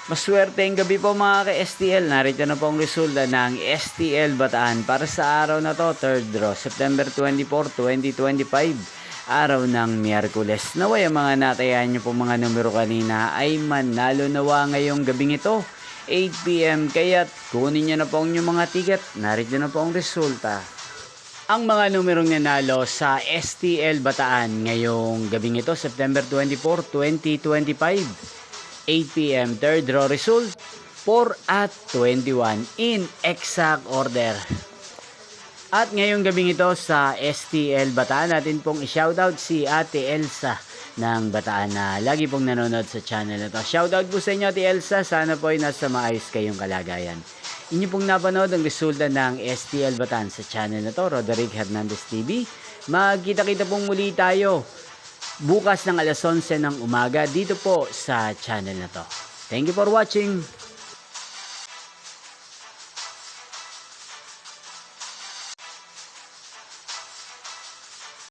Maswerteng gabi po mga ka-STL. Narito na po ang resulta ng STL Bataan para sa araw na to, 3rd draw, September 24, 2025. Araw ng Miyerkules. Naway ang mga natayan nyo po mga numero kanina ay manalo nawa ngayong gabing ito, 8 PM. Kaya't kunin nyo na po ang inyong mga ticket. Narito na po ang resulta. Ang mga numerong nanalo sa STL Bataan ngayong gabing ito, September 24, 2025. 8 PM, third draw result, 4 at 21 in exact order. At ngayong gabing ito sa STL Bataan, natin pong i-shoutout si Ate Elsa ng Bataan na lagi pong nanonood sa channel na to. Shoutout po sa inyo Ate Elsa, sana po ay nasa maayos kayong kalagayan. Inyo pong napanood ang resulta ng STL Bataan sa channel na to, Roderick Hernandez TV. Magkita-kita pong muli tayo bukas ng alas 11 ng umaga dito po sa channel na to. Thank you for watching.